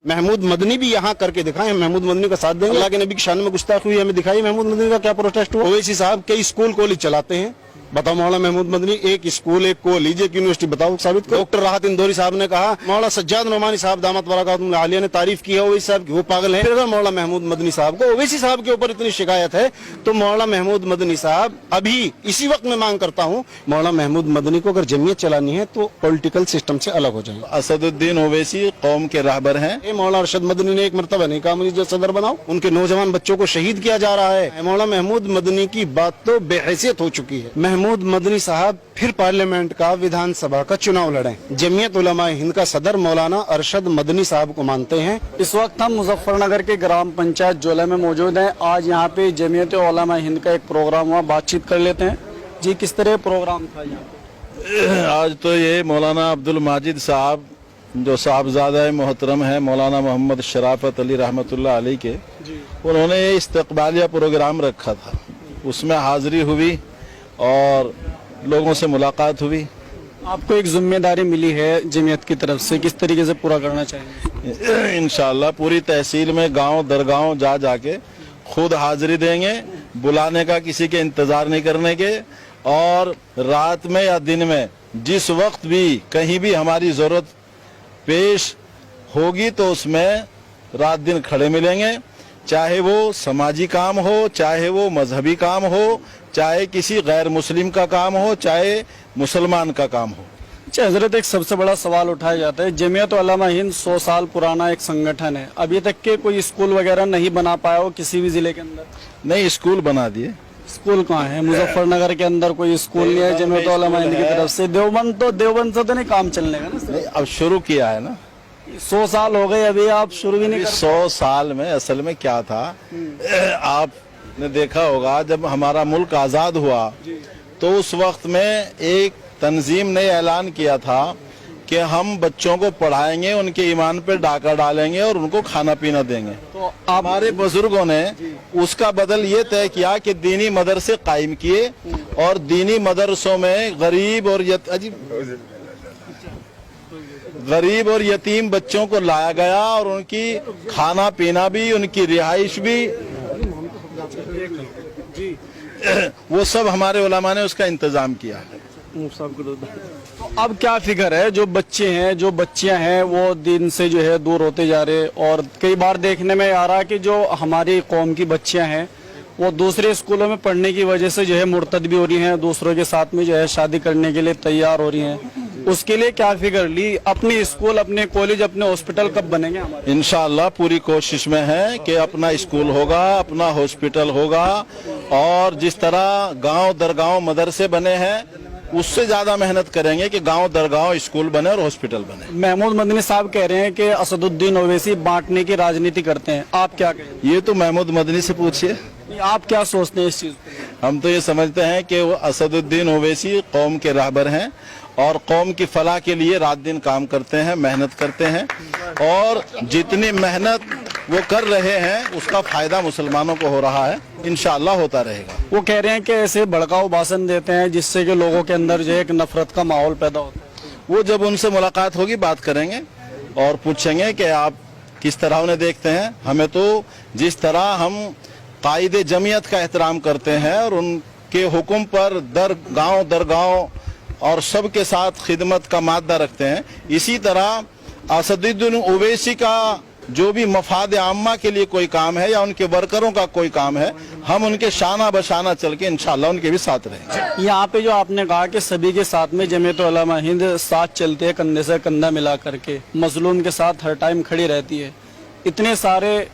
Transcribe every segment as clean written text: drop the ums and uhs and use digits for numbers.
महमूद मदनी भी यहाँ करके दिखाए, महमूद मदनी का साथ देंगे। अल्लाह के नबी की शान में गुस्ताखी हुई, हमें दिखाई महमूद मदनी का क्या प्रोटेस्ट हुआ। ओवैसी साहब कई स्कूल कॉलेज चलाते हैं, बताओ मौलाना महमूद मदनी एक स्कूल एक कॉलेज एक यूनिवर्सिटी बताओ साबित करो। डॉक्टर राहत इंदौरी साहब ने कहा, मौलाना सज्जाद नोमानी साहब दामत बरकातुहुम आलिया ने तारीफ की है ओवैसी साहब की, वो पागल है। फिर अगर मौलाना महमूद मदनी साहब को ओवैसी साहब के ऊपर इतनी शिकायत है तो मौलाना महमूद मदनी साहब अभी इसी वक्त मैं मांग करता हूँ, मौलाना महमूद मदनी को अगर जमीयत चलानी है तो पॉलिटिकल सिस्टम से अलग हो जाए। असदुद्दीन ओवैसी कौम के रहबर हैं। मौलाना अरशद मदनी ने एक मरतबा नहीं कहा मुझे जो सदर बनाओ, उनके नौजवान बच्चों को शहीद किया जा रहा है। मौलाना महमूद मदनी की बात तो बेहैसियत हो चुकी है। महमूद मदनी साहब फिर पार्लियामेंट का विधानसभा का चुनाव लड़ें। जमीयत उलमा हिंद का सदर मौलाना अरशद मदनी साहब को मानते हैं। इस वक्त हम मुजफ्फरनगर के ग्राम पंचायत जोला में मौजूद हैं। आज यहाँ पे जमीयत उलमा हिंद का एक प्रोग्राम हुआ, बातचीत कर लेते हैं। जी किस तरह प्रोग्राम था यहाँ पे? आज तो ये मौलाना अब्दुल माजिद साहब जो साहबजादा मोहतरम है मौलाना मोहम्मद शराफत अली रहमतुल्लाह अलैह के, उन्होंने ये इस्तकबालिया प्रोग्राम रखा था, उसमें हाजिरी हुई और लोगों से मुलाकात हुई। आपको एक जिम्मेदारी मिली है जमीयत की तरफ से, किस तरीके से पूरा करना चाहिए? इंशाअल्लाह पूरी तहसील में गांव दर गांव जा जाके खुद हाजिरी देंगे, बुलाने का किसी के इंतजार नहीं करने के, और रात में या दिन में जिस वक्त भी कहीं भी हमारी जरूरत पेश होगी तो उसमें रात दिन खड़े मिलेंगे, चाहे वो समाजी काम हो, चाहे वो मजहबी काम हो, चाहे किसी गैर मुस्लिम का काम हो, चाहे मुसलमान का काम हो। अच्छा हजरत, एक सबसे बड़ा सवाल उठाया जाता है, जमीयत उलमा हिंद 100 साल पुराना एक संगठन है, अभी तक के कोई स्कूल वगैरह नहीं बना पाया हो किसी भी जिले के अंदर? नहीं, स्कूल बना दिए। स्कूल कहाँ है? मुजफ्फरनगर के अंदर कोई स्कूल नहीं है जमीयत उलमा हिंद की तरफ से। देवबंद से तो नहीं काम चलने का ना? नहीं, अब शुरू किया है ना। 100 साल हो गए, अभी आप शुरू भी नहीं कर। 100 साल में असल में क्या था, आपने देखा होगा जब हमारा मुल्क आजाद हुआ तो उस वक्त में एक तंजीम ने ऐलान किया था कि हम बच्चों को पढ़ाएंगे, उनके ईमान पे डाका डालेंगे और उनको खाना पीना देंगे। तो हमारे बुजुर्गों ने उसका बदल ये तय किया कि दीनी मदरसे कायम किए और दीनी मदरसों में गरीब और यतीम बच्चों को लाया गया और उनकी खाना पीना भी, उनकी रिहाइश भी, वो सब हमारे उलमा ने उसका इंतजाम किया है। तो अब क्या फिक्र है, जो बच्चे हैं जो बच्चियां हैं वो दिन से जो है दूर होते जा रहे, और कई बार देखने में आ रहा है कि जो हमारी कौम की बच्चियां हैं वो दूसरे स्कूलों में पढ़ने की वजह से जो है मुर्तद भी हो रही हैं, दूसरों के साथ में जो है शादी करने के लिए तैयार हो रही हैं। उसके लिए क्या फिक्र ली? अपने स्कूल, अपने कॉलेज, अपने हॉस्पिटल कब बनेंगे हमारे? इंशाअल्लाह पूरी कोशिश में है कि अपना स्कूल होगा, अपना हॉस्पिटल होगा, और जिस तरह गांव दर गांव मदरसे बने हैं उससे ज्यादा मेहनत करेंगे कि गांव दर गांव स्कूल बने और हॉस्पिटल बने। महमूद मदनी साहब कह रहे हैं कि असदुद्दीन ओवैसी बांटने की राजनीति करते हैं, आप क्या कहें? ये तो महमूद मदनी से पूछिए, आप क्या सोचते हैं इस चीज पे? हम तो ये समझते हैं कि वो असदुद्दीन ओवैसी कौम के रहबर हैं और कौम की फलाह के लिए रात दिन काम करते हैं, मेहनत करते हैं, और जितनी मेहनत वो कर रहे हैं उसका फायदा मुसलमानों को हो रहा है, इंशाअल्लाह होता रहेगा। वो कह रहे हैं कि ऐसे भड़काऊ भाषण देते हैं जिससे कि लोगों के अंदर जो है एक नफरत का माहौल पैदा होता है। वो जब उनसे मुलाकात होगी बात करेंगे और पूछेंगे कि आप किस तरह उन्हें देखते हैं। हमें तो जिस तरह हम कायदे जमीयत का एहतराम करते हैं और उनके हुक्म पर दर गांव और सबके साथ खिदमत का मादा रखते हैं, इसी तरह असदुद्दीन ओवैसी का जो भी मफाद आम्मा के लिए कोई काम है या उनके वर्करों का कोई काम है, हम उनके शाना बशाना चल के इंशाअल्लाह उनके भी साथ रहेंगे। यहाँ पे जो आपने कहा कि सभी के साथ में जमीयत उलमा हिंद साथ चलते हैं, कंधे से कंधा मिला करके मजलूम के साथ हर टाइम खड़ी रहती है, इतने सारे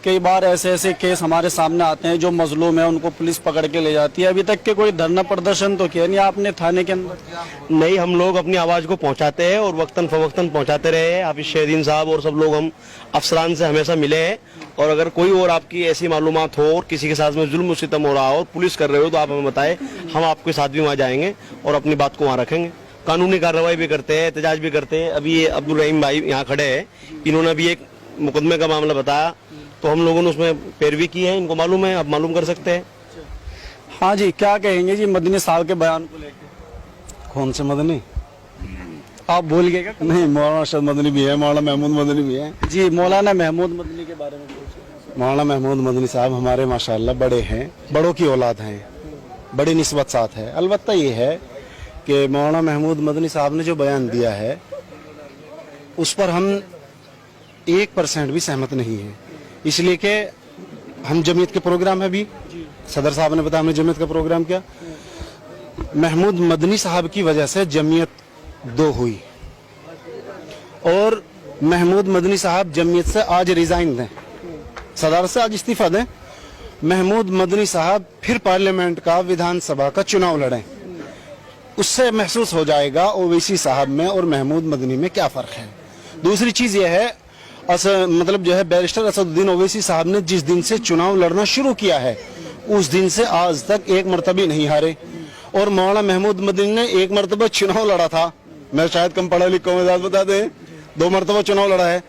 कई बार ऐसे केस हमारे सामने आते हैं जो मजलूम है उनको पुलिस पकड़ के ले जाती है, अभी तक के कोई धरना प्रदर्शन तो किया नहीं आपने थाने के अंदर? नहीं, हम लोग अपनी आवाज को पहुंचाते हैं और वक्तन फवक्तन पहुंचाते रहे हैं। हाफिज शहीदीन साहब और सब लोग हम अफसरान से हमेशा मिले हैं, और अगर कोई और आपकी ऐसी मालूमात हो और किसी के साथ में जुल्म सितम हो रहा हो और पुलिस कर रहे हो तो आप हमें बताएं, हम आपके साथ भी वहाँ जाएंगे और अपनी बात को वहाँ रखेंगे। कानूनी कार्रवाई भी करते हैं, एहतजाज भी करते हैं। अभी ये अब्दुल रहीम भाई यहाँ खड़े हैं, इन्होंने भी एक मुकदमे का मामला बताया तो हम लोगों ने उसमें पैरवी की है, इनको मालूम है, आप मालूम कर सकते हैं। हाँ जी, क्या कहेंगे जी मदनी साहब के बयान को लेकर? कौन से मदनी? आप भूल गए क्या? नहीं, मौलाना अरशद मदनी भी है, मौलाना महमूद मदनी भी है। जी, मौलाना महमूद मदनी के बारे में पूछिए। मौलाना महमूद मदनी साहब हमारे माशाअल्लाह बड़े हैं, बड़ों की औलाद हैं, बड़ी निस्बत साथ है। अलबत्ता ये है कि मौलाना महमूद मदनी साहब ने जो बयान दिया है उस पर हम 1% भी सहमत नहीं है, इसलिए कि हम जमीयत के प्रोग्राम है, भी सदर साहब ने बताया हमने जमीयत का प्रोग्राम किया। महमूद मदनी साहब की वजह से जमीयत दो हुई और महमूद मदनी साहब जमीयत से आज रिजाइन दें, सदर से आज इस्तीफा दें, महमूद मदनी साहब फिर पार्लियामेंट का विधानसभा का चुनाव लड़ें, उससे महसूस हो जाएगा ओवैसी साहब में और महमूद मदनी में क्या फर्क है। दूसरी चीज यह है मतलब जो है बैरिस्टर असदुद्दीन ओवैसी साहब ने जिस दिन से चुनाव लड़ना शुरू किया है उस दिन से आज तक एक मरतबा नहीं हारे, और मौलाना महमूद मदनी ने एक मरतबा चुनाव लड़ा था, मैं शायद कम पढ़ा लिखा हूँ, बता दें 2 मरतबा चुनाव लड़ा है।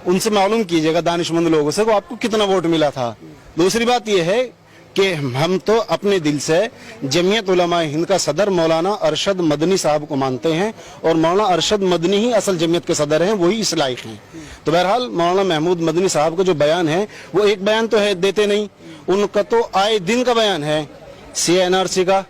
उनसे मालूम कीजिएगा दानिशमंद लोगों से को आपको कितना वोट मिला था। दूसरी बात यह है कि हम तो अपने दिल से जमीयत उलमा हिंद का सदर मौलाना अरशद मदनी साहब को मानते हैं और मौलाना अरशद मदनी ही असल जमीयत के सदर हैं, वही इस लायक हैं। तो बहरहाल मौलाना महमूद मदनी साहब का जो बयान है वो एक बयान तो है देते नहीं, उनका तो आए दिन का बयान है। CNRC का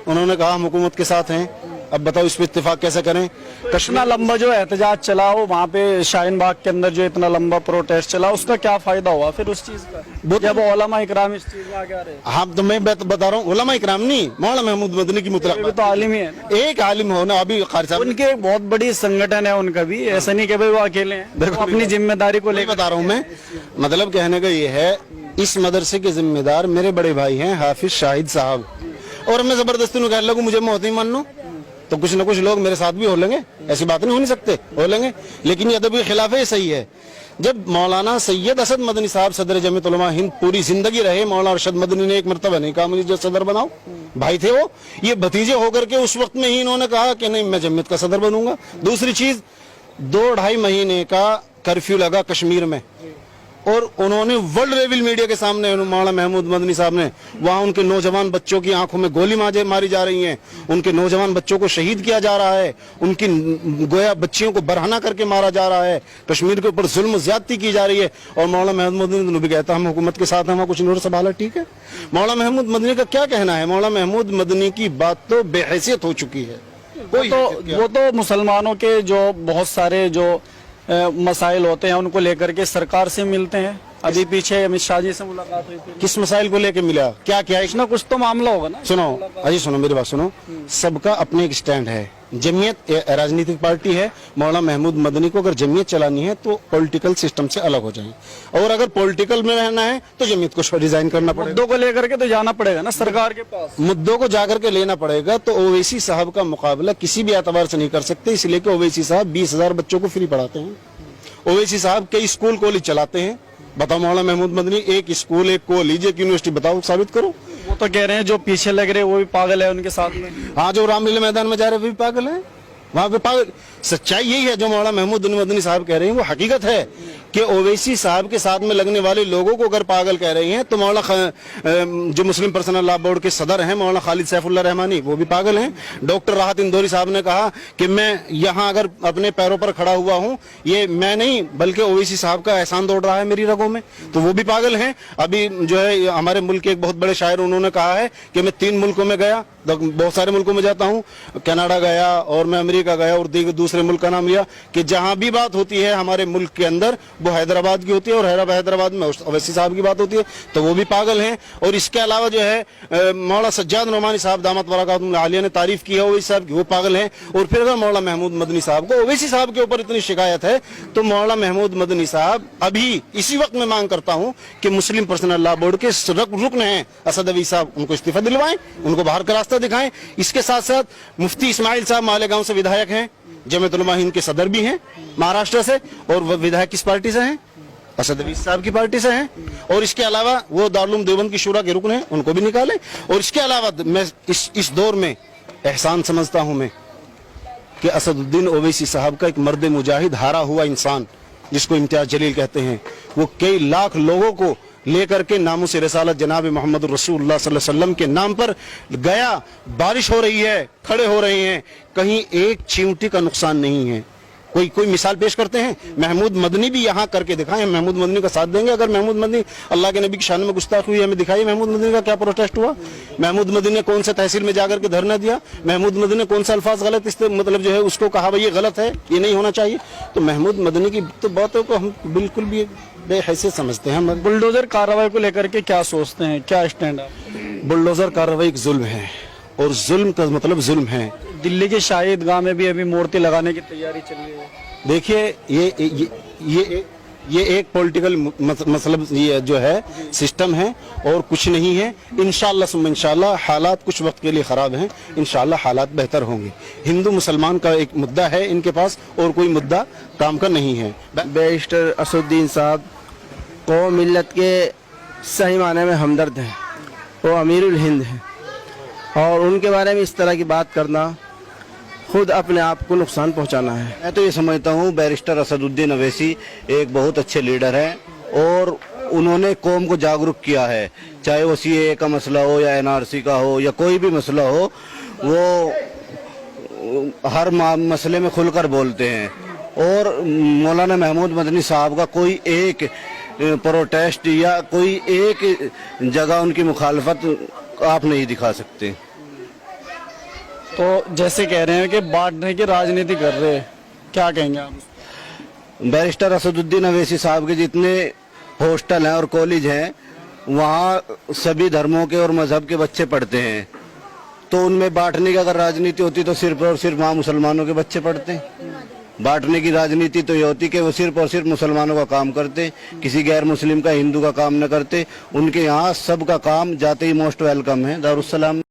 उन्होंने कहा हम हुकूमत के साथ हैं, अब बताओ इस पर इत्तेफाक कैसे करें। इतना लंबा जो एहतजाज चला हो वहाँ पे शाहीन बाग के अंदर जो इतना लंबा प्रोटेस्ट चला उसका क्या फायदा हुआ फिर उस चीज का, जब उलमा इकराम इस चीज में आगे आ रहे हैं? हाँ तो मैं बता रहा हूँ उलमा इकराम नहीं, मौलाना महमूद मदनी की मुतलक तो आलिम ही है ना। एक आलिम होना अभी कारी साहब उनके एक बहुत बड़ी संगठन है उनका भी, ऐसा नहीं कि भाई वो अकेले हैं, वो अपनी जिम्मेदारी को लेकर बता रहा हूँ मैं। मतलब कहने का ये है इस मदरसे के जिम्मेदार मेरे बड़े भाई हैं हाफिज शाहिद साहब, और मैं जबरदस्ती कहने लगूं मुझे मोहती मान लो तो कुछ न कुछ लोग मेरे साथ भी हो लेंगे, ऐसी बात नहीं हो नहीं सकते, हो लेंगे। लेकिन ये अदब के खिलाफ है, सही है। जब मौलाना सैयद असद मदनी साहब सदर जमीयत उलमा हिंद पूरी जिंदगी रहे, मौलाना अरशद मदनी ने एक मरतबा नहीं कहा मुझे सदर बनाओ, भाई थे वो, ये भतीजे होकर के उस वक्त में ही इन्होंने कहा कि नहीं मैं जमीयत का सदर बनूंगा। दूसरी चीज 2-2.5 महीने का कर्फ्यू लगा कश्मीर में और उन्होंने वर्ल्ड लेवल मीडिया के सामने मौलाना महमूद मदनी साहब ने वहां उनके नौजवान बच्चों की आंखों में गोली मारी जा रही है, उनके नौजवान बच्चों को शहीद किया जा रहा है, उनकी गोया बच्चियों को बरहना करके मारा जा रहा है, कश्मीर के ऊपर जुल्म ज्यादती की जा रही है। और मौलाना महमूद मदनी भी कहता हम हुकूमत के साथ हैं, वहां कुछ नहीं संभाला, ठीक है। मौलाना महमूद मदनी का क्या कहना है? मौलाना महमूद मदनी की बात तो बेहैसियत हो चुकी है। वो तो मुसलमानों के जो बहुत सारे जो मसाइल होते हैं उनको लेकर के सरकार से मिलते हैं। अभी पीछे अमित शाह जी से मुलाकात हुई थी, किस मसाइल को लेकर मिला, क्या क्या कुछ कुछ तो मामला होगा ना। सुनो अजी सुनो मेरी बात सुनो, सबका अपने एक स्टैंड है। जमीयत राजनीतिक पार्टी है, मौलाना महमूद मदनी को अगर जमीयत चलानी है तो पॉलिटिकल सिस्टम से अलग हो जाए, और अगर पॉलिटिकल में रहना है तो जमीयत को रिजाइन करना पड़ेगा। मुद्दों को लेकर के तो जाना पड़ेगा ना सरकार के पास, मुद्दों को जाकर के लेना पड़ेगा। तो ओवैसी साहब का मुकाबला किसी भी एतबार से नहीं कर सकते, इसलिए कि ओवैसी साहब 20,000 बच्चों को फ्री पढ़ाते हैं, ओवैसी साहब कई स्कूल कॉलेज चलाते हैं। बताओ मौलाना महमूद मदनी एक स्कूल एक कॉलेज एक यूनिवर्सिटी बताओ, साबित करो। वो तो कह रहे हैं जो पीछे लग रहे हैं वो भी पागल है उनके साथ में। हाँ जो रामलीला मैदान में जा रहे हैं वो भी पागल है, वहां पे पागल। सच्चाई यही है जो मौलाना महमूद मदनी साहब कह रहे हैं वो हकीकत है कि ओवैसी साहब के साथ में लगने वाले लोगों को अगर पागल कह रहे हैं तो मौलाना जो मुस्लिम पर्सनल लॉ बोर्ड के सदर हैं मौलाना खालिद सैफुल्लाह रहमानी वो भी पागल हैं। डॉक्टर राहत इंदौरी साहब ने कहा कि मैं यहाँ अगर अपने पैरों पर खड़ा हुआ हूँ ये मैं नहीं बल्कि ओवैसी साहब का एहसान दौड़ रहा है मेरी रगों में, तो वो भी पागल हैं। अभी जो है हमारे मुल्क के एक बहुत बड़े शायर उन्होंने कहा है कि मैं 3 मुल्कों में गया, बहुत सारे मुल्कों में जाता हूँ, कनाडा गया और मैं अमेरिका गया और दूसरे मुल्क का नाम लिया, कि जहां भी बात होती है हमारे मुल्क के अंदर वो हैदराबाद की होती है और हैदराबाद में ओवैसी साहब की बात होती है, तो वो भी पागल हैं। और इसके अलावा जो है मौलाना सज्जाद नोमानी साहब दामत बरकातुहुम आलिया ने तारीफ की है ओवैसी साहब की, वो पागल हैं। और फिर अगर मौलाना महमूद मदनी साहब को ओवैसी साहब के ऊपर इतनी शिकायत है तो मौलाना महमूद मदनी साहब अभी इसी वक्त मैं मांग करता हूं कि मुस्लिम पर्सनल लॉ बोर्ड के रुकन हैं असद अवी साहब, उनको इस्तीफा दिलवाएं, उनको बाहर का रास्ता दिखाएं। इसके साथ साथ मुफ्ती इस्माइल साहब मालेगांव से विधायक हैं, जमीयत उलमा हिंद के सदर भी हैं महाराष्ट्र से, और वह विधायक किस पार्टी से हैं? असद अवी साहब की पार्टी से हैं। और इसके अलावा वो दारुल देवबंद की शूरा के रुकन हैं, उनको भी निकालें। और इसके अलावा मैं इस दौर में एहसान समझता हूं मैं कि असदुद्दीन ओवैसी साहब का एक मर्द मुजाहिद हारा हुआ इंसान जिसको इम्तियाज जलील कहते हैं, वो कई लाख लोगों को लेकर के नामूस रिसालत जनाब मोहम्मद रसूलुल्लाह सल्लल्लाहु अलैहि वसल्लम के नाम पर गया, बारिश हो रही है, खड़े हो रहे हैं, कहीं एक चींटी का नुकसान नहीं है। कोई मिसाल पेश करते हैं, महमूद मदनी भी यहाँ करके दिखाएं, महमूद मदनी का साथ देंगे। अगर महमूद मदनी अल्लाह के नबी की शान में गुस्ताखी हुई हमें दिखाई, महमूद मदनी का क्या प्रोटेस्ट हुआ, महमूद मदनी ने कौन सा तहसील में जाकर के धरना दिया, महमूद मदनी ने कौन सा अल्फाज गलत मतलब जो है उसको कहा भाई ये गलत है, ये नहीं होना चाहिए। तो महमूद मदनी की तो बातों को हम बिल्कुल भी बेहैसियत समझते हैं। हम बुलडोजर कार्रवाई को लेकर के क्या सोचते हैं, क्या स्टैंड है? बुलडोजर कार्रवाई एक जुल्म है और जुल्म का मतलब जुल्म है। दिल्ली के शाहिद गांव में भी अभी मूर्ति लगाने की तैयारी चल रही है। देखिए ये एक पॉलिटिकल मतलब ये जो है सिस्टम है और कुछ नहीं है। इंशाअल्लाह हालात कुछ वक्त के लिए खराब हैं, इंशाअल्लाह हालात बेहतर होंगे। हिंदू मुसलमान का एक मुद्दा है इनके पास और कोई मुद्दा काम का नहीं है। बैरिस्टर असदुद्दीन साहब कौम मिल्लत के सही माने में हमदर्द हैं, वो अमीरुल हिंद हैं और उनके बारे में इस तरह की बात करना खुद अपने आप को नुकसान पहुंचाना है। मैं तो ये समझता हूँ बैरिस्टर असदुद्दीन अवैसी एक बहुत अच्छे लीडर हैं और उन्होंने कौम को जागरूक किया है, चाहे वो सीएए का मसला हो या एनआरसी का हो या कोई भी मसला हो, वो हर मसले में खुलकर बोलते हैं। और मौलाना महमूद मदनी साहब का कोई एक प्रोटेस्ट या कोई एक जगह उनकी मुखालफत आप नहीं दिखा सकते। तो जैसे कह रहे हैं कि बांटने की राजनीति कर रहे हैं, क्या कहेंगे आप? बैरिस्टर असदुद्दीन अवैसी साहब के जितने हॉस्टल हैं और कॉलेज हैं वहाँ सभी धर्मों के और मजहब के बच्चे पढ़ते हैं, तो उनमें बांटने की अगर राजनीति होती तो सिर्फ और सिर्फ वहाँ मुसलमानों के बच्चे पढ़ते हैं। बांटने की राजनीति तो ये होती कि वो सिर्फ और सिर्फ मुसलमानों का काम करते, किसी गैर मुस्लिम का हिंदू का काम न करते। उनके यहाँ सबका काम जाते ही मोस्ट वेलकम है। दारुस्सलाम